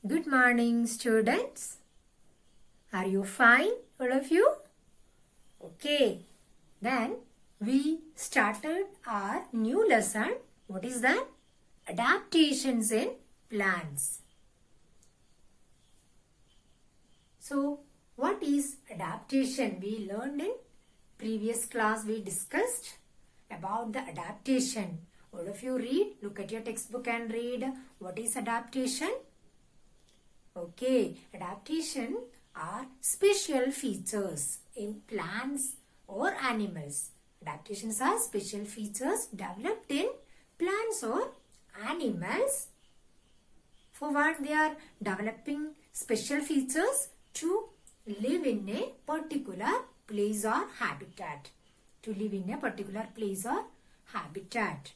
Good morning, students. Are you fine, all of you? Okay, then we started our new lesson. What is that? Adaptations in plants. So, what is adaptation? We learned in previous class, we discussed about the adaptation. All of you read, look at your textbook and read what is adaptation. Okay, adaptation are special features in plants or animals. Adaptations are special features developed in plants or animals. For what they are developing special features to live in a particular place or habitat. To live in a particular place or habitat.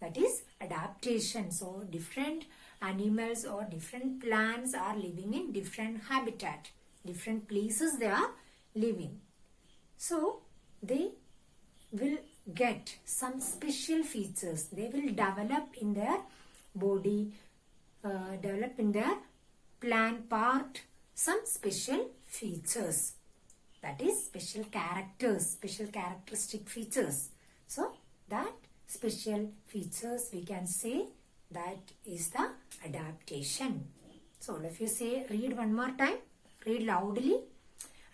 That is adaptation. So different animals or different plants are living in different habitat. Different places they are living. So they will get some special features. They will develop in their body, develop in their plant part some special features. That is special characters, special characteristic features. So that special features we can say that is the adaptation. So all of you say, read one more time. Read loudly.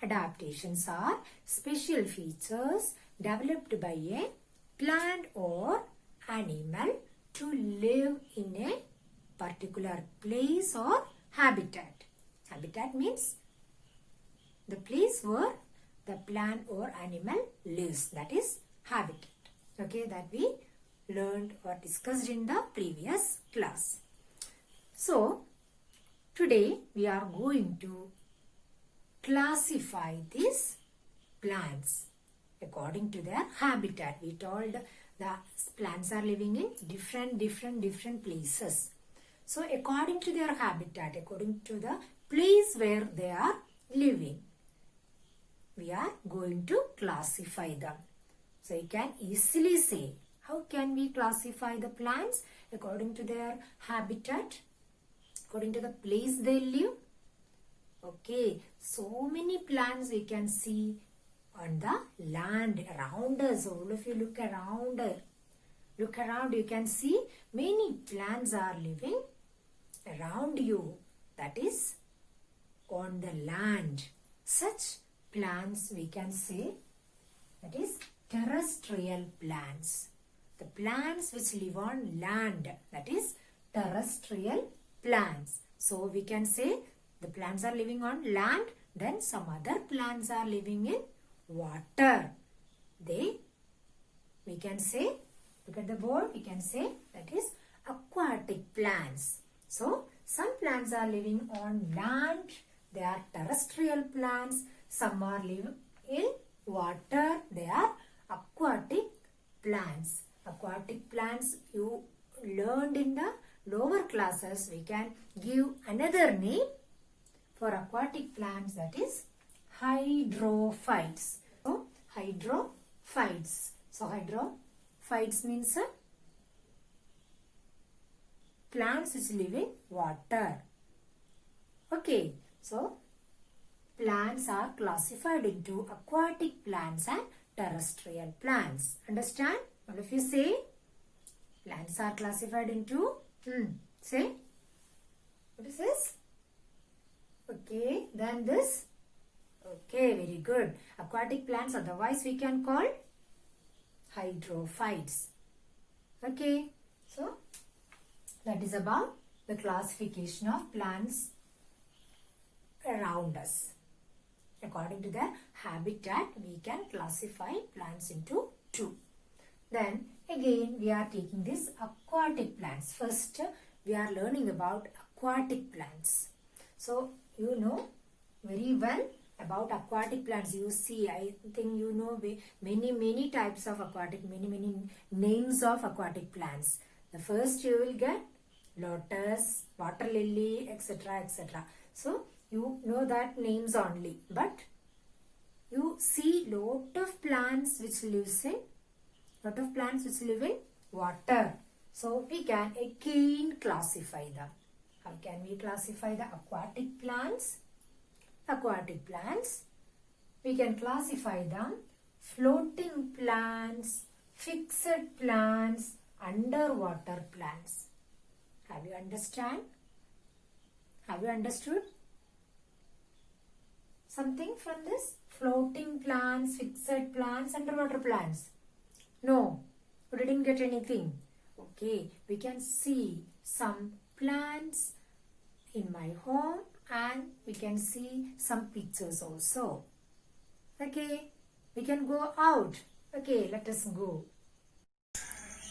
Adaptations are special features developed by a plant or animal to live in a particular place or habitat. Habitat means the place where the plant or animal lives. That is habitat. Okay, that we learned or discussed in the previous class. So, today we are going to classify these plants according to their habitat. We told the plants are living in different places. So, according to their habitat, according to the place where they are living, we are going to classify them. So, you can easily say, how can we classify the plants according to their habitat, according to the place they live? Okay, so many plants we can see on the land around us. All of you look around. Look around, you can see many plants are living around you. That is on the land. Such plants we can say that is terrestrial plants. The plants which live on land, that is terrestrial plants. So we can say the plants are living on land, then some other plants are living in water. We can say, look at the board, we can say that is aquatic plants. So some plants are living on land, they are terrestrial plants. Some are living in water, they are aquatic plants. Aquatic plants you learned in the lower classes. We can give another name for aquatic plants, that is hydrophytes. So hydrophytes. So hydrophytes means plants which live in water. Okay, so plants are classified into aquatic plants and terrestrial plants. Understand? All of you say, plants are classified into, say, what is this? Okay, then this. Okay, very good. Aquatic plants, otherwise we can call hydrophytes. Okay, so that is about the classification of plants around us. According to their habitat, we can classify plants into two. Then again we are taking this aquatic plants. First we are learning about aquatic plants. So you know very well about aquatic plants. You see, I think you know many types of aquatic, many names of aquatic plants. The first you will get lotus, water lily, etc. So you know that names only, but you see lot of plants which live in water. So we can again classify them. How can we classify the aquatic plants? Aquatic plants, we can classify them floating plants, fixed plants, underwater plants. Have you understand? Have you understood something from this? Floating plants, fixed plants, underwater plants. No, you didn't get anything. Okay, we can see some plants in my home and we can see some pictures also. Okay, we can go out. Okay, let us go.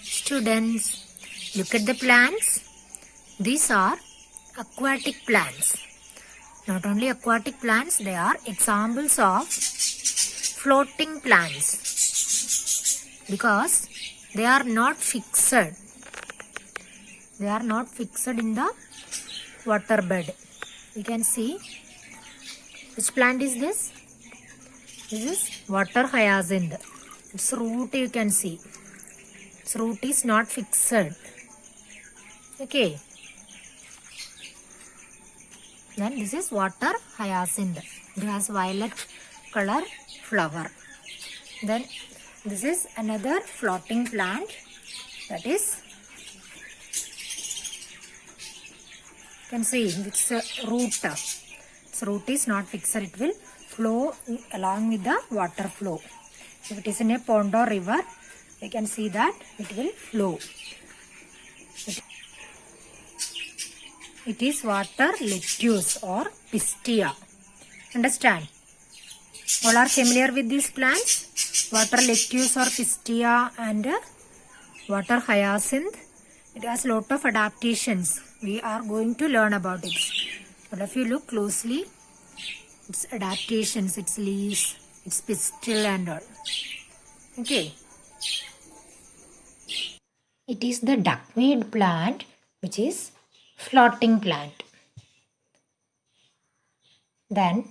Students, look at the plants. These are aquatic plants. Not only aquatic plants, they are examples of floating plants because they are not fixed. They are not fixed in the water bed. You can see which plant is this? This is water hyacinth. Its root you can see. Its root is not fixed. Okay. Then this is water hyacinth. It has violet color flower. Then this is another floating plant, that is, you can see its root. Its root is not fixed. It will flow along with the water flow. If it is in a pond or river, you can see that it will flow. It is water lettuce or pistia. Understand? All are familiar with these plants? Water lettuce or pistia and water hyacinth. It has lot of adaptations. We are going to learn about it. All of you look closely. Its adaptations, its leaves, its pistil and all. Okay. It is the duckweed plant which is floating plant. Then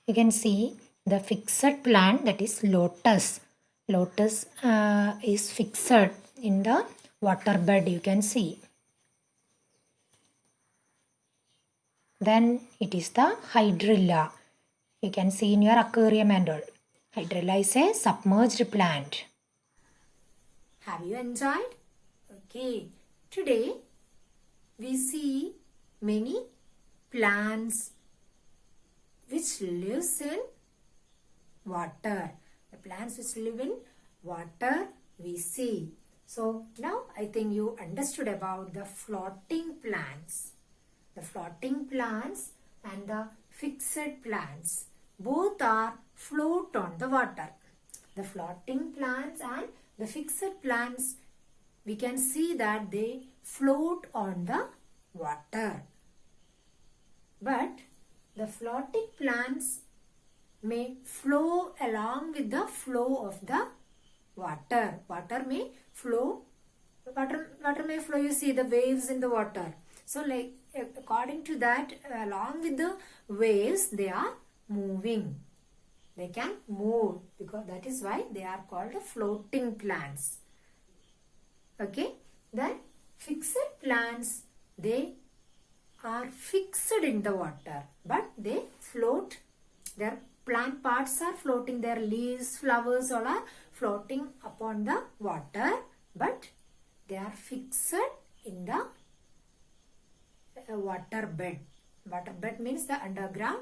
you can see the fixed plant, that is lotus. Lotus is fixed in the water bed, you can see. Then it is the hydrilla. You can see in your aquarium and all. Hydrilla is a submerged plant. Have you enjoyed? Okay. Today we see many plants which lives in water. The plants which live in water we see. So now I think you understood about the floating plants. The floating plants and the fixed plants both are float on the water. The floating plants and the fixed plants, we can see that they float on the water. But the floating plants may flow along with the flow of the water. Water may flow, you see the waves in the water. So like according to that, along with the waves, they are moving. They can move because that is why they are called the floating plants. Okay. Then fixed plants, they are fixed in the water but they float. Their plant parts are floating. Their leaves, flowers all are floating upon the water but they are fixed in the water bed. Water bed means the underground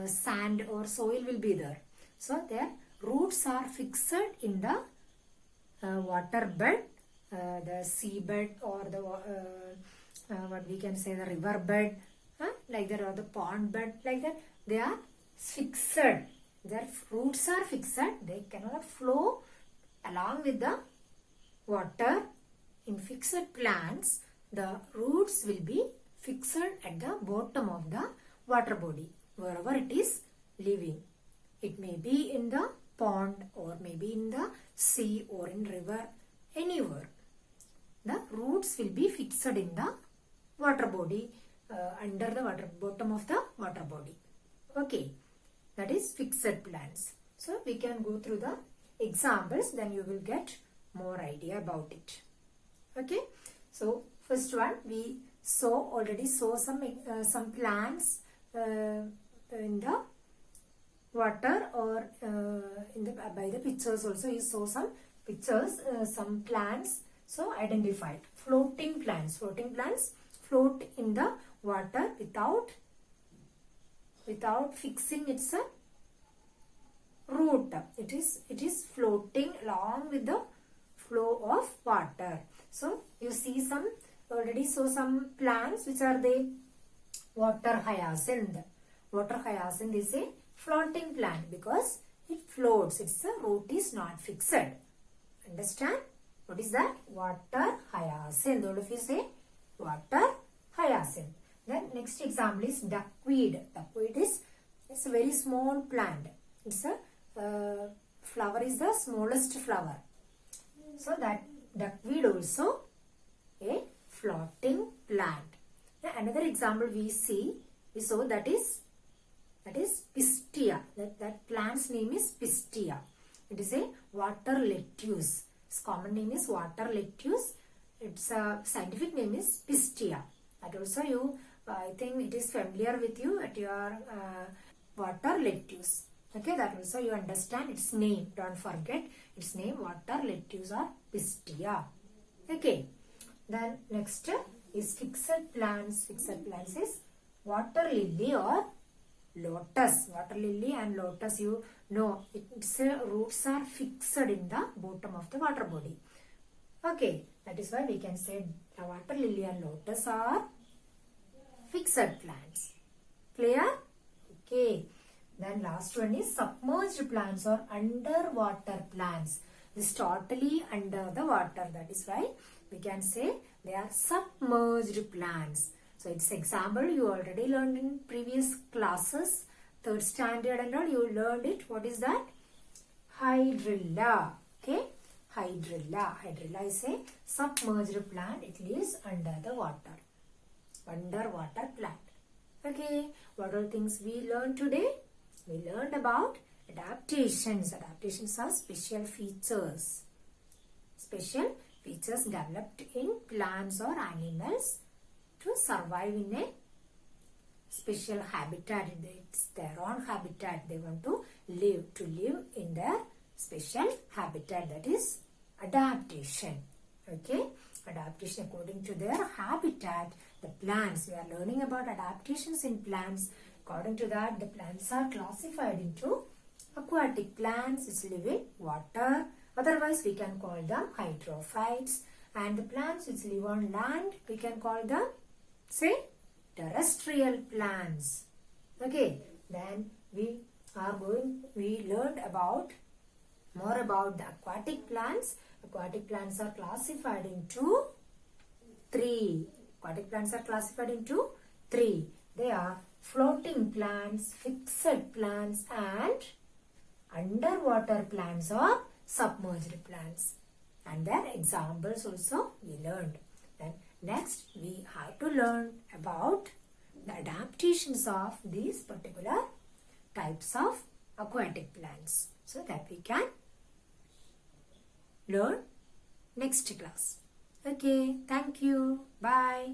sand or soil will be there. So their roots are fixed in the water bed, the sea bed or the what we can say the river bed, like that, or the pond bed, like that. They are fixed. Their roots are fixed. They cannot flow along with the water. In fixed plants, the roots will be fixed at the bottom of the water body, wherever it is living. It may be in the pond or maybe in the sea or in river, anywhere. The roots will be fixed in the water body, under the water, bottom of the water body. Okay, that is fixed plants. So we can go through the examples, then you will get more idea about it. Okay, so first one we already saw some plants in the water, or by the pictures also you saw some pictures, some plants. So identified floating plants. Floating plants float in the water without fixing its root. It is floating along with the flow of water. So you see already saw some plants. Which are they? Water hyacinth. Water hyacinth is a floating plant because it floats. Its root is not fixed. Understand? What is that? Water hyacinth. All of you say water hyacinth. Then next example is duckweed. Duckweed is a very small plant. Its flower is the smallest flower. So that duckweed also a floating plant. Now another example we saw that is pistia. That plant's name is pistia. It is a water lettuce. Its common name is water lettuce. Its scientific name is pistia. That also I think it is familiar with you at your water lettuce. Okay, that also you understand its name. Don't forget its name, water lettuce or pistia. Okay. Then next is fixed plants. Fixed plants is water lily or lotus. Water lily and lotus, you know, its roots are fixed in the bottom of the water body. Okay, that is why we can say the water lily and lotus are fixed plants. Clear? Okay. Then last one is submerged plants or underwater plants. This totally under the water. That is why we can say they are submerged plants. So its example you already learned in previous classes, 3rd standard and all, you learned it. What is that? Hydrilla. Okay. Hydrilla. Hydrilla is a submerged plant. It lives under the water. Underwater plant. Okay. What are things we learned today? We learned about adaptations. Adaptations are special features. Special features developed in plants or animals to survive in a special habitat. It's their own habitat. They want to live in their special habitat. That is adaptation. Okay. Adaptation according to their habitat. The plants, we are learning about adaptations in plants. According to that, the plants are classified into aquatic plants which live in water. Otherwise, we can call them hydrophytes. And the plants which live on land, we can call them, say, terrestrial plants. Okay. Then we learned more about the aquatic plants. Aquatic plants are classified into 3. Aquatic plants are classified into 3. They are floating plants, fixed plants, and underwater plants or submerged plants. And their examples also we learned. Then next we have to learn about the adaptations of these particular types of aquatic plants, so that we can learn next class. Okay, thank you. Bye.